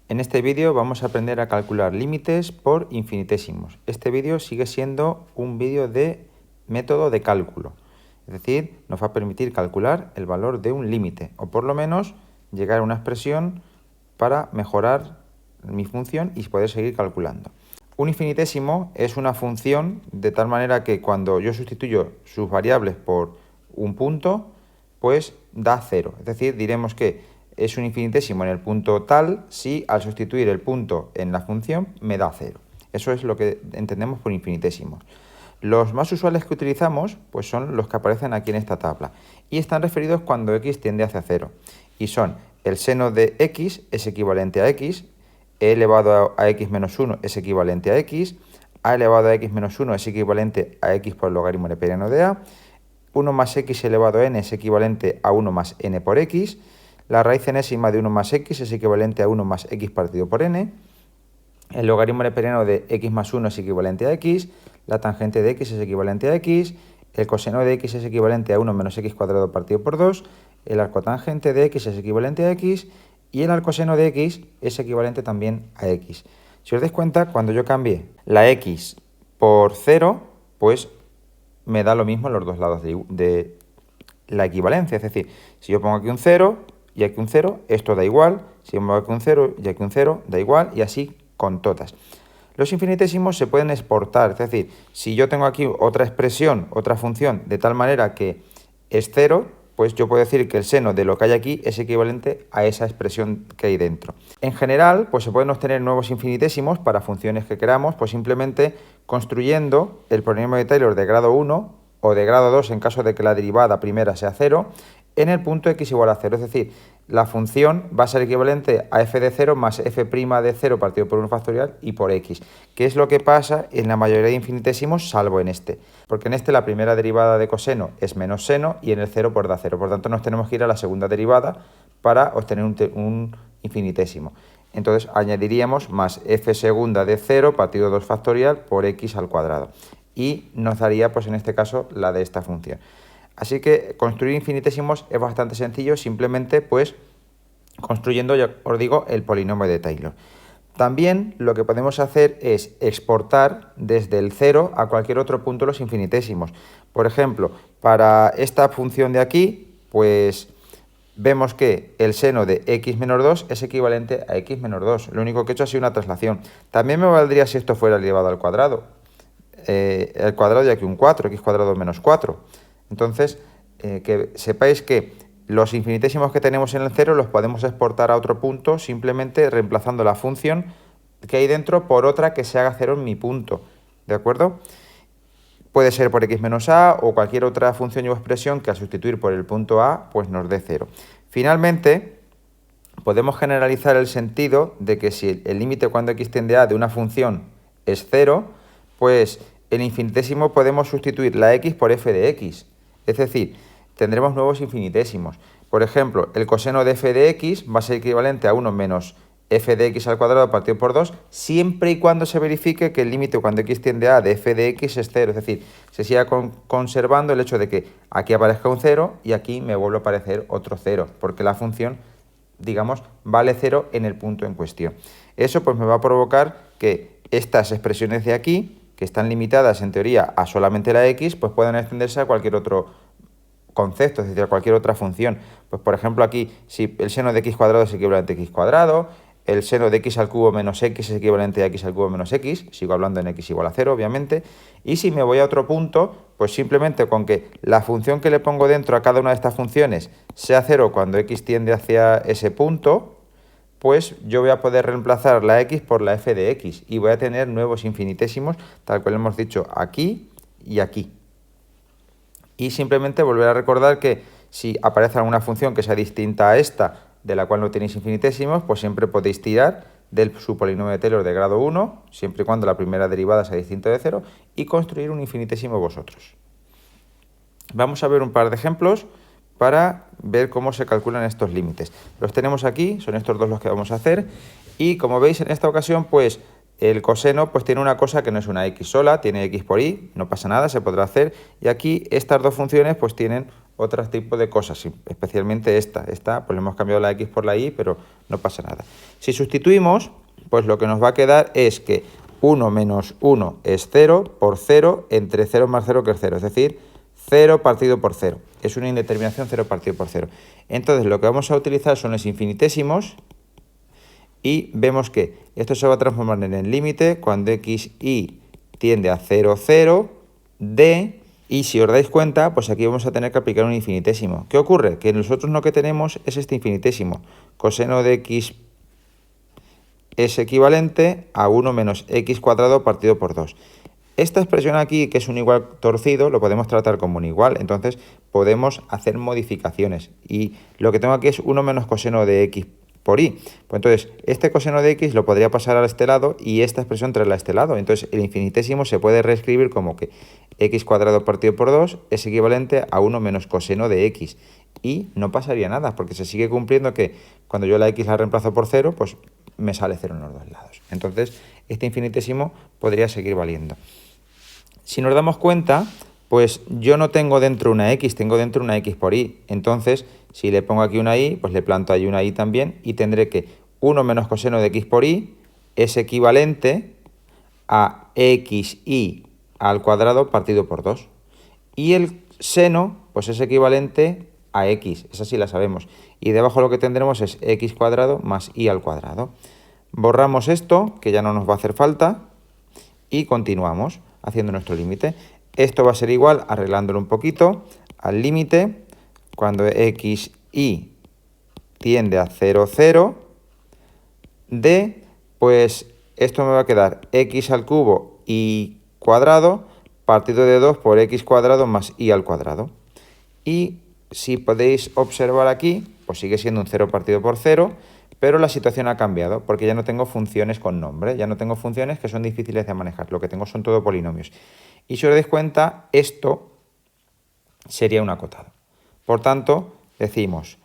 En este vídeo vamos a aprender a calcular límites por infinitesimos. Este vídeo sigue siendo un vídeo de método de cálculo, es decir, nos va a permitir calcular el valor de un límite, o por lo menos llegar a una expresión para mejorar mi función y poder seguir calculando. Un infinitésimo es una función de tal manera que cuando yo sustituyo sus variables por un punto, pues da 0. Es decir, diremos que es un infinitésimo en el punto tal si al sustituir el punto en la función me da 0. Eso es lo que entendemos por infinitesimos. Los más usuales que utilizamos pues son los que aparecen aquí en esta tabla y están referidos cuando x tiende hacia 0 y son el seno de x es equivalente a x, e elevado a x menos 1 es equivalente a x, a elevado a x menos 1 es equivalente a x por el logaritmo neperiano de a, 1 más x elevado a n es equivalente a 1 más n por x, la raíz enésima de 1 más x es equivalente a 1 más x partido por n, el logaritmo neperiano de x más 1 es equivalente a x, la tangente de x es equivalente a x, el coseno de x es equivalente a 1 menos x cuadrado partido por 2, el arcotangente de x es equivalente a x y el arcoseno de x es equivalente también a x. Si os dais cuenta, cuando yo cambie la x por 0, pues me da lo mismo en los dos lados de la equivalencia. Es decir, si yo pongo aquí un 0 y aquí un 0, esto da igual. Si yo pongo aquí un 0 y aquí un 0, da igual. Y así con todas. Los infinitesimos se pueden exportar. Es decir, si yo tengo aquí otra expresión, otra función, de tal manera que es 0, pues yo puedo decir que el seno de lo que hay aquí es equivalente a esa expresión que hay dentro. En general, pues se pueden obtener nuevos infinitesimos para funciones que queramos, pues simplemente construyendo el polinomio de Taylor de grado 1 o de grado 2 en caso de que la derivada primera sea 0, en el punto x igual a 0. Es decir, la función va a ser equivalente a f de 0 más f' de 0 partido por 1 factorial y por x, que es lo que pasa en la mayoría de infinitesimos, salvo en este. Porque en este la primera derivada de coseno es menos seno y en el 0 pues da 0. Por tanto, nos tenemos que ir a la segunda derivada para obtener un infinitésimo. Entonces, añadiríamos más f segunda de 0 partido 2 factorial por x al cuadrado. Y nos daría, pues en este caso, la de esta función. Así que construir infinitesimos es bastante sencillo, simplemente pues construyendo, ya os digo, el polinomio de Taylor. También lo que podemos hacer es exportar desde el 0 a cualquier otro punto los infinitesimos. Por ejemplo, para esta función de aquí, pues vemos que el seno de x menos 2 es equivalente a x menos 2. Lo único que he hecho ha sido una traslación. También me valdría si esto fuera elevado al cuadrado. El cuadrado y aquí un 4, x cuadrado menos 4. Entonces, que sepáis que los infinitesimos que tenemos en el 0 los podemos exportar a otro punto simplemente reemplazando la función que hay dentro por otra que se haga 0 en mi punto, ¿de acuerdo? Puede ser por x menos a o cualquier otra función o expresión que al sustituir por el punto a pues nos dé 0. Finalmente, podemos generalizar el sentido de que si el límite cuando x tiende a de una función es 0, pues en infinitésimo podemos sustituir la x por f de x. Es decir, tendremos nuevos infinitesimos. Por ejemplo, el coseno de f de x va a ser equivalente a 1 menos f de x al cuadrado partido por 2, siempre y cuando se verifique que el límite cuando x tiende a de f de x es 0. Es decir, se siga conservando el hecho de que aquí aparezca un 0 y aquí me vuelve a aparecer otro 0, porque la función, digamos, vale 0 en el punto en cuestión. Eso pues me va a provocar que estas expresiones de aquí, que están limitadas en teoría a solamente la x, pues puedan extenderse a cualquier otro concepto, es decir, a cualquier otra función. Pues por ejemplo aquí, si el seno de x cuadrado es equivalente a x cuadrado, el seno de x al cubo menos x es equivalente a x al cubo menos x, sigo hablando en x igual a 0, obviamente, y si me voy a otro punto, pues simplemente con que la función que le pongo dentro a cada una de estas funciones sea 0 cuando x tiende hacia ese punto, pues yo voy a poder reemplazar la x por la f de x y voy a tener nuevos infinitésimos, tal cual hemos dicho aquí y aquí. Y simplemente volver a recordar que si aparece alguna función que sea distinta a esta, de la cual no tenéis infinitésimos, pues siempre podéis tirar del su polinomio de Taylor de grado 1, siempre y cuando la primera derivada sea distinta de 0, y construir un infinitésimo vosotros. Vamos a ver un par de ejemplos para ver cómo se calculan estos límites. Los tenemos aquí, son estos dos los que vamos a hacer, y como veis en esta ocasión, pues el coseno pues tiene una cosa que no es una x sola, tiene x por y, no pasa nada, se podrá hacer. Y aquí estas dos funciones pues tienen otro tipo de cosas, especialmente esta pues le hemos cambiado la x por la y, pero no pasa nada. Si sustituimos, pues lo que nos va a quedar es que 1 menos 1 es 0 por 0 entre 0 más 0 que es 0, es decir, 0 partido por 0. Es una indeterminación 0 partido por 0. Entonces lo que vamos a utilizar son los infinitésimos y vemos que esto se va a transformar en el límite cuando x y tiende a 0, 0 de... Y si os dais cuenta, pues aquí vamos a tener que aplicar un infinitésimo. ¿Qué ocurre? Que nosotros lo que tenemos es este infinitésimo. Coseno de x es equivalente a 1 menos x cuadrado partido por 2. Esta expresión aquí, que es un igual torcido, lo podemos tratar como un igual. Entonces podemos hacer modificaciones. Y lo que tengo aquí es 1 menos coseno de x por y. Pues entonces, este coseno de x lo podría pasar a este lado y esta expresión traerla a este lado. Entonces, el infinitésimo se puede reescribir como que x cuadrado partido por 2 es equivalente a 1 menos coseno de x. Y no pasaría nada, porque se sigue cumpliendo que cuando yo la x la reemplazo por 0, pues me sale 0 en los dos lados. Entonces, este infinitésimo podría seguir valiendo. Si nos damos cuenta, pues yo no tengo dentro una x, tengo dentro una x por y. Entonces, si le pongo aquí una y, pues le planto ahí una y también y tendré que 1 menos coseno de x por y es equivalente a xy al cuadrado partido por 2. Y el seno, pues es equivalente a x, esa sí la sabemos. Y debajo lo que tendremos es x cuadrado más y al cuadrado. Borramos esto, que ya no nos va a hacer falta, y continuamos haciendo nuestro límite. Esto va a ser igual, arreglándolo un poquito, al límite cuando xy tiende a 0, 0 de, pues esto me va a quedar x al cubo y cuadrado partido de 2 por x cuadrado más y al cuadrado. Y si podéis observar aquí, pues sigue siendo un 0 partido por 0, pero la situación ha cambiado porque ya no tengo funciones con nombre, ya no tengo funciones que son difíciles de manejar, lo que tengo son todo polinomios. Y si os dais cuenta, esto sería un acotado. Por tanto, decimos,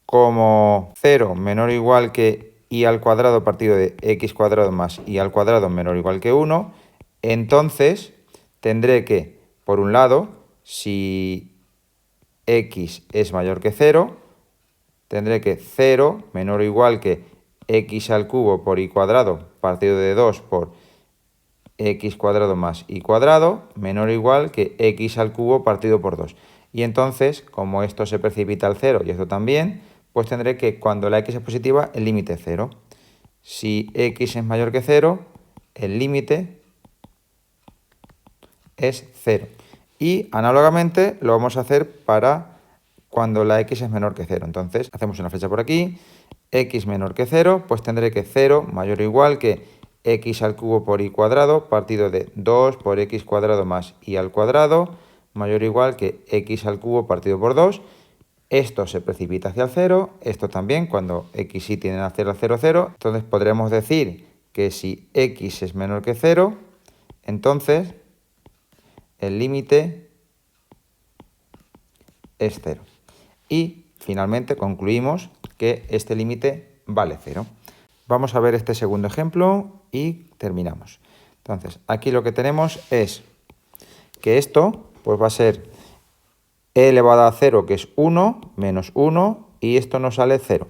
como 0 menor o igual que y al cuadrado partido de x cuadrado más y al cuadrado menor o igual que 1, entonces tendré que, por un lado, si x es mayor que 0, tendré que 0 menor o igual que x al cubo por y cuadrado partido de 2 por x cuadrado más y cuadrado menor o igual que x al cubo partido por 2. Y entonces, como esto se precipita al 0 y esto también, pues tendré que cuando la x es positiva, el límite es 0. Si x es mayor que 0, el límite es 0. Y análogamente lo vamos a hacer para cuando la x es menor que 0. Entonces, hacemos una flecha por aquí, x menor que 0, pues tendré que 0 mayor o igual que x al cubo por y cuadrado partido de 2 por x cuadrado más y al cuadrado mayor o igual que x al cubo partido por 2. Esto se precipita hacia el 0, esto también, cuando x y tiende a 0, 0, 0. Entonces podremos decir que si x es menor que 0, entonces el límite es 0. Y finalmente concluimos que este límite vale 0. Vamos a ver este segundo ejemplo y terminamos. Entonces, aquí lo que tenemos es que esto pues va a ser e elevado a 0, que es 1, menos 1, y esto nos sale 0.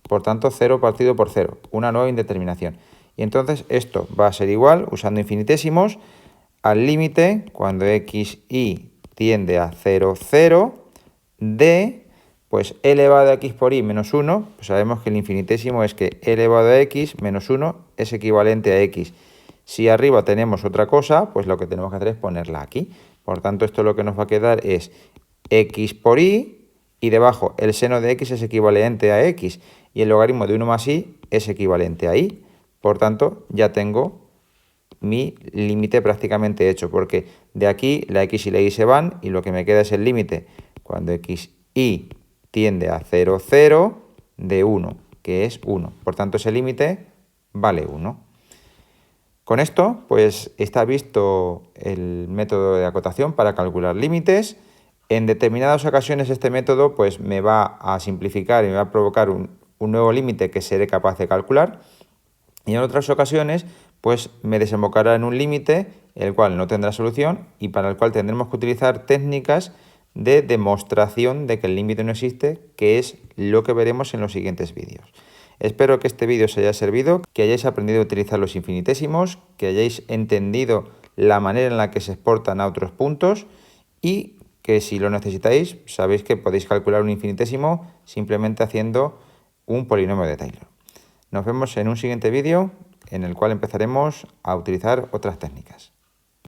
Por tanto, 0 partido por 0, una nueva indeterminación. Y entonces esto va a ser igual, usando infinitésimos, al límite, cuando xy tiende a 0, 0, de, pues e elevado a x por y menos 1, pues sabemos que el infinitésimo es que e elevado a x menos 1 es equivalente a x. Si arriba tenemos otra cosa, pues lo que tenemos que hacer es ponerla aquí. Por tanto, esto lo que nos va a quedar es x por y, y debajo el seno de x es equivalente a x, y el logaritmo de 1 más y es equivalente a y. Por tanto, ya tengo mi límite prácticamente hecho, porque de aquí la x y la y se van, y lo que me queda es el límite cuando xy tiende a 0, 0 de 1, que es 1. Por tanto, ese límite vale 1. Con esto, pues está visto el método de acotación para calcular límites. En determinadas ocasiones este método pues me va a simplificar y me va a provocar un nuevo límite que seré capaz de calcular. Y en otras ocasiones pues me desembocará en un límite el cual no tendrá solución y para el cual tendremos que utilizar técnicas de demostración de que el límite no existe, que es lo que veremos en los siguientes vídeos. Espero que este vídeo os haya servido, que hayáis aprendido a utilizar los infinitésimos, que hayáis entendido la manera en la que se exportan a otros puntos y que si lo necesitáis sabéis que podéis calcular un infinitésimo simplemente haciendo un polinomio de Taylor. Nos vemos en un siguiente vídeo en el cual empezaremos a utilizar otras técnicas.